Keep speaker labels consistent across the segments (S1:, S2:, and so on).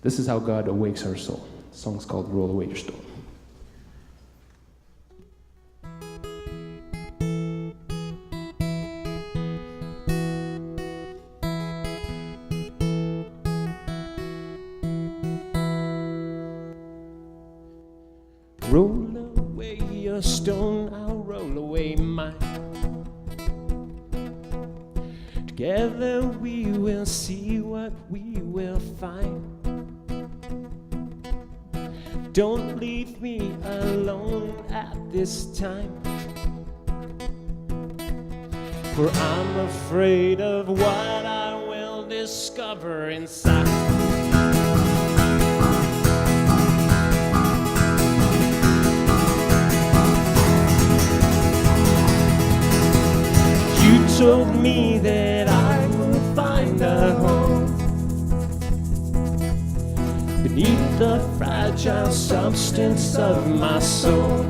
S1: This is how God awakes our soul. The song's called Roll Away Your Stone. Roll away your stone, I'll roll away mine. Together we will see what we will find. Don't leave me alone at this time, for I'm afraid of what I will discover inside. You told me that I would find a home beneath the fragile substance of my soul,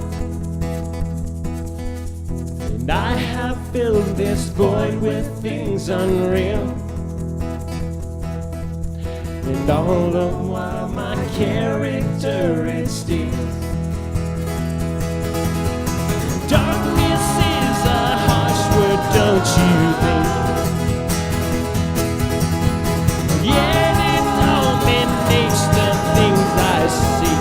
S1: and I have filled this void with things unreal, and all the while my character is steel. Darkness is a harsh word, don't you think? Yet it dominates the things I see.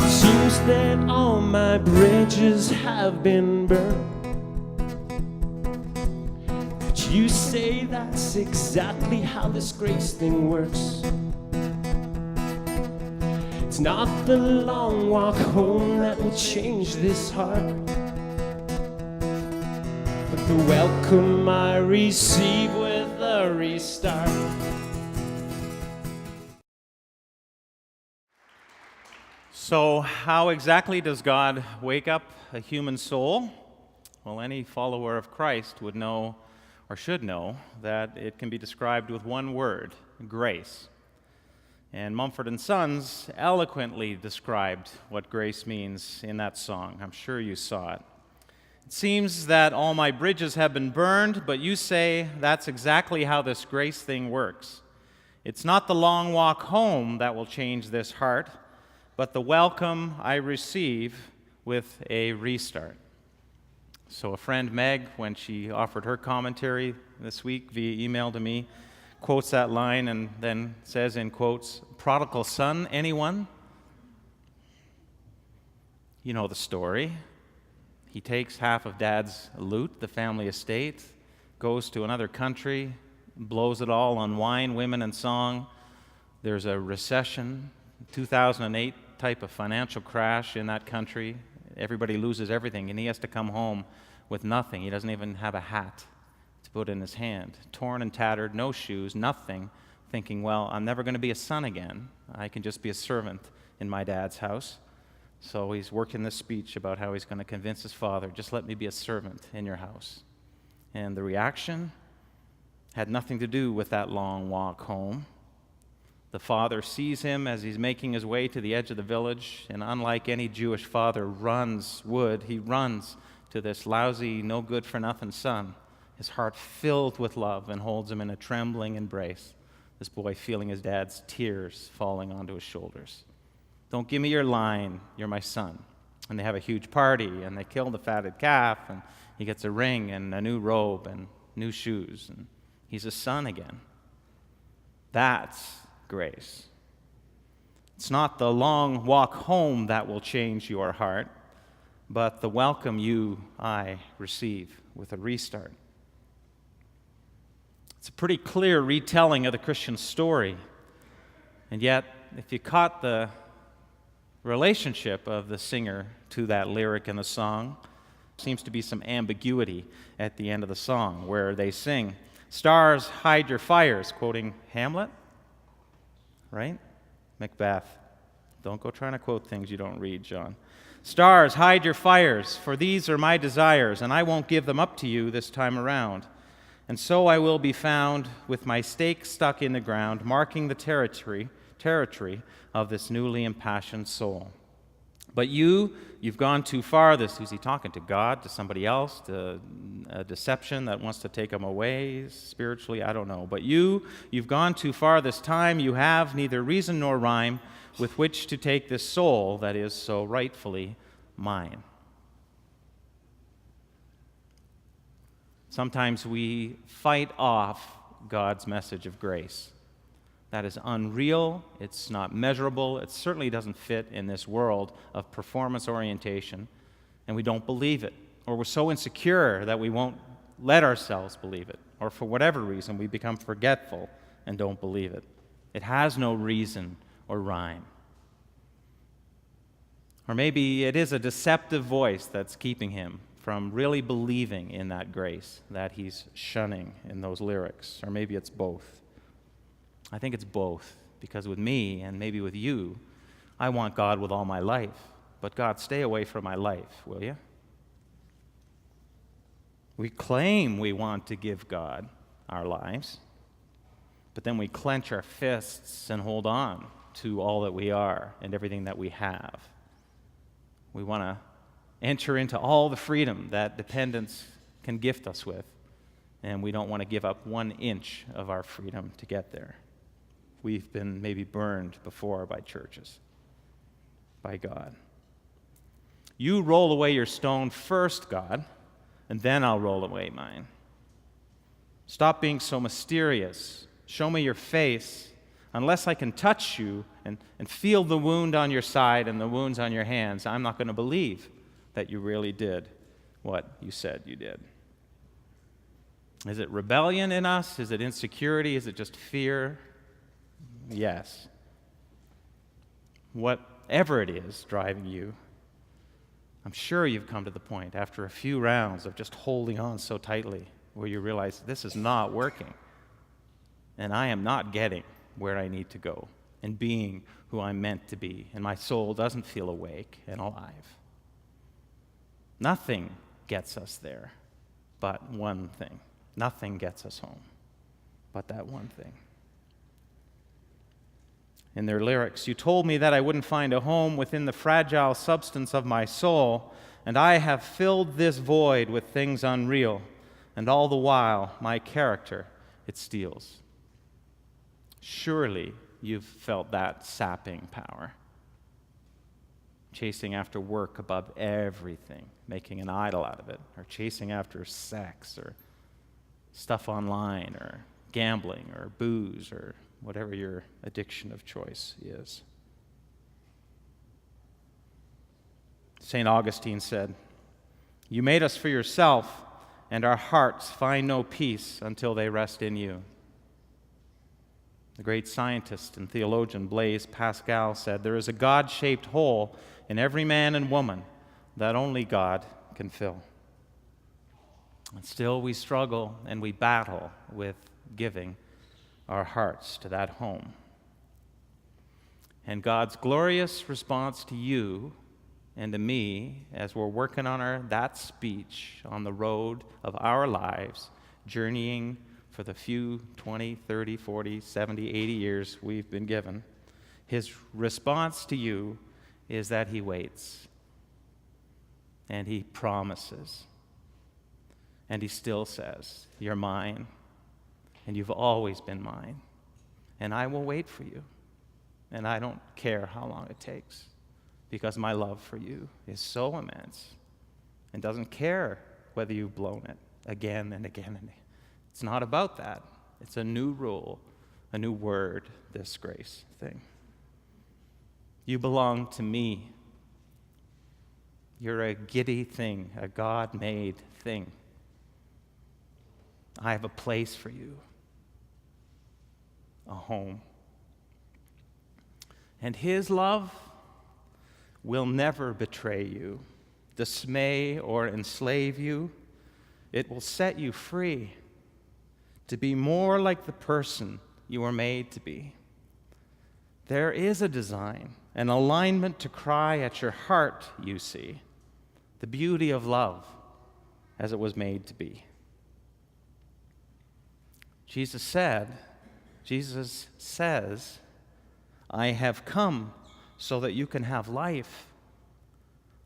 S1: Seems that all my bridges have been burned, but you say that's exactly how this grace thing works. It's not the long walk home that will change this heart, but the welcome I receive with a restart.
S2: So how exactly does God wake up a human soul? Well, any follower of Christ would know, or should know, that it can be described with one word: grace. And Mumford and Sons eloquently described what grace means in that song. I'm sure you saw it. It seems that all my bridges have been burned, but you say that's exactly how this grace thing works. It's not the long walk home that will change this heart, but the welcome I receive with a restart. So a friend, Meg, when she offered her commentary this week via email to me, quotes that line and then says in quotes, "Prodigal son, anyone?" You know the story. He takes half of Dad's loot, the family estate, goes to another country, blows it all on wine, women, and song. There's a recession, 2008 type of financial crash in that country. Everybody loses everything, and he has to come home with nothing. He doesn't even have a hat to put in his hand. Torn and tattered, no shoes, nothing, thinking, well, I'm never going to be a son again. I can just be a servant in my dad's house. So he's working this speech about how he's going to convince his father, just let me be a servant in your house. And the reaction had nothing to do with that long walk home. The father sees him as he's making his way to the edge of the village, and unlike any Jewish father he runs to this lousy, no-good-for-nothing son, his heart filled with love, and holds him in a trembling embrace, this boy feeling his dad's tears falling onto his shoulders. Don't give me your line, you're my son. And they have a huge party, and they kill the fatted calf, and he gets a ring and a new robe and new shoes, and he's a son again. That's grace. It's not the long walk home that will change your heart, but the welcome I receive with a restart. It's a pretty clear retelling of the Christian story, and yet, if you caught the relationship of the singer to that lyric in the song, there seems to be some ambiguity at the end of the song, where they sing, "Stars, hide your fires," quoting Hamlet, right? Macbeth. Don't go trying to quote things you don't read, John. "Stars, hide your fires, for these are my desires, and I won't give them up to you this time around. And so I will be found with my stake stuck in the ground, marking the territory of this newly impassioned soul. But you've gone too far. Who's he talking to? God? To somebody else? To a deception that wants to take him away spiritually? I don't know. But you've gone too far this time. You have neither reason nor rhyme with which to take this soul that is so rightfully mine. Sometimes we fight off God's message of grace. That is unreal, it's not measurable, it certainly doesn't fit in this world of performance orientation, and we don't believe it. Or we're so insecure that we won't let ourselves believe it. Or for whatever reason, we become forgetful and don't believe it. It has no reason or rhyme. Or maybe it is a deceptive voice that's keeping him from really believing in that grace that he's shunning in those lyrics. Or maybe it's both. I think it's both, because with me, and maybe with you, I want God with all my life. But God, stay away from my life, will you? We claim we want to give God our lives, but then we clench our fists and hold on to all that we are and everything that we have. We want to enter into all the freedom that dependence can gift us with, and we don't want to give up 1 inch of our freedom to get there. We've been maybe burned before by churches, by God. You roll away your stone first, God, and then I'll roll away mine. Stop being so mysterious. Show me your face. Unless I can touch you and feel the wound on your side and the wounds on your hands, I'm not going to believe that you really did what you said you did. Is it rebellion in us? Is it insecurity? Is it just fear? Yes. Whatever it is driving you, I'm sure you've come to the point after a few rounds of just holding on so tightly where you realize this is not working and I am not getting where I need to go and being who I'm meant to be, and my soul doesn't feel awake and alive. Nothing gets us there but one thing. Nothing gets us home but that one thing. In their lyrics, you told me that I wouldn't find a home within the fragile substance of my soul, and I have filled this void with things unreal, and all the while my character it steals. Surely you've felt that sapping power, chasing after work above everything, making an idol out of it, or chasing after sex, or stuff online, or gambling, or booze, or whatever your addiction of choice is. St. Augustine said, "You made us for yourself, and our hearts find no peace until they rest in you." The great scientist and theologian Blaise Pascal said, "There is a God-shaped hole in every man and woman that only God can fill." And still we struggle and we battle with giving our hearts to that home. And God's glorious response to you and to me as we're working on that speech on the road of our lives, journeying for the few 20, 30, 40, 70, 80 years we've been given, his response to you is that he waits and he promises and he still says, "You're mine. And you've always been mine, and I will wait for you, and I don't care how long it takes, because my love for you is so immense and doesn't care whether you've blown it again and again. And it's not about that. It's a new rule, a new word, this grace thing. You belong to me. You're a giddy thing, a God-made thing. I have a place for you. A home. And his love will never betray you, dismay, or enslave you. It will set you free to be more like the person you were made to be. There is a design, an alignment to cry at your heart, you see, the beauty of love as it was made to be. Jesus says, "I have come so that you can have life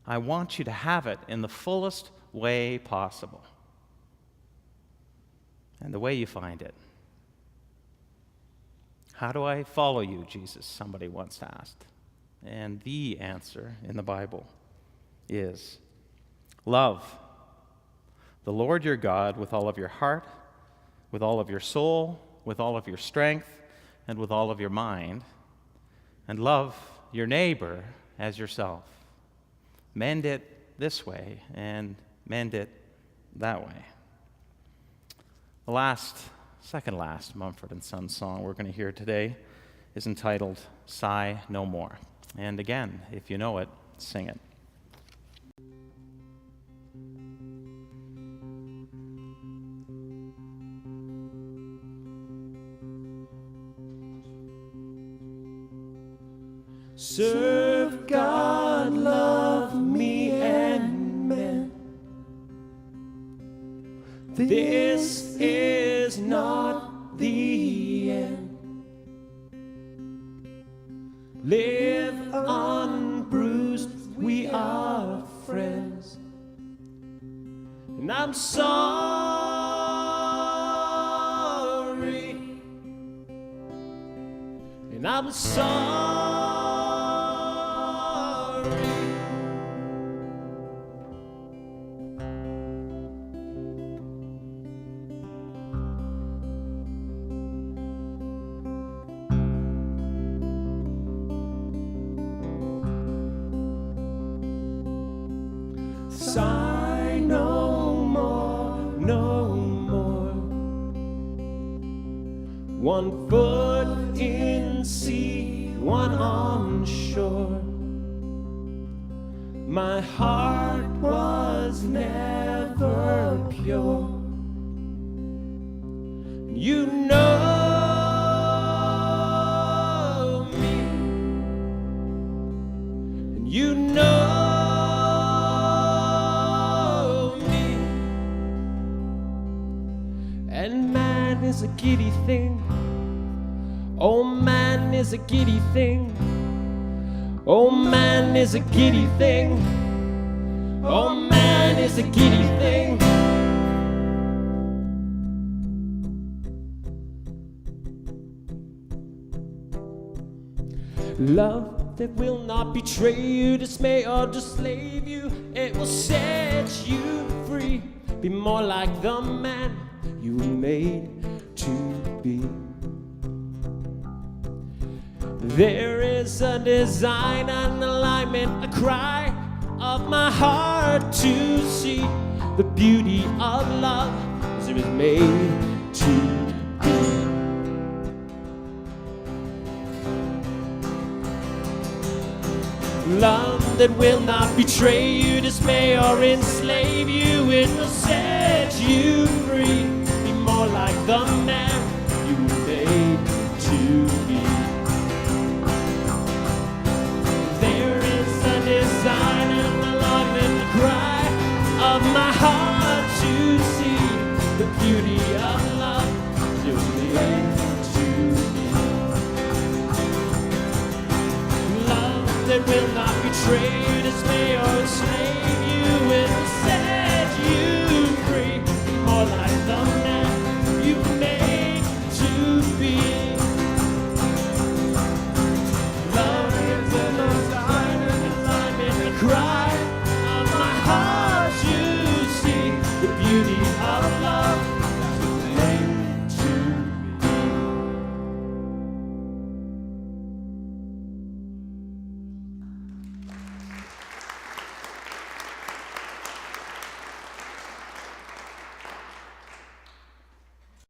S2: I want you to have it in the fullest way possible. And the way you find it. How do I follow you, Jesus? Somebody once asked. And the answer in the Bible is love the Lord your God with all of your heart, with all of your soul, with all of your strength, and with all of your mind, and love your neighbor as yourself. Mend it this way and mend it that way. The second last Mumford & Sons song we're going to hear today is entitled Sigh No More. And again, if you know it, sing it.
S1: Serve God, love me, and men. This is not the end. Live unbruised, we are friends. And I'm sorry. And I'm sorry. Sigh no more, no more. One foot in sea, one on shore. My heart was never pure. You know me, and you know me. And man is a giddy thing. Oh, man is a giddy thing. Oh, man is a giddy thing. Oh, man is a giddy thing. Love that will not betray you, dismay or disslave you. It will set you free. Be more like the man you were made to be. There is a design, an alignment, a cry of my heart to see the beauty of love as it was made to be. Love that will not betray you, dismay or enslave you. It will set you free. Be more like the man you were made to be. Design and the love and the cry of my heart to see the beauty of love you're made to be. Love that will not betray you,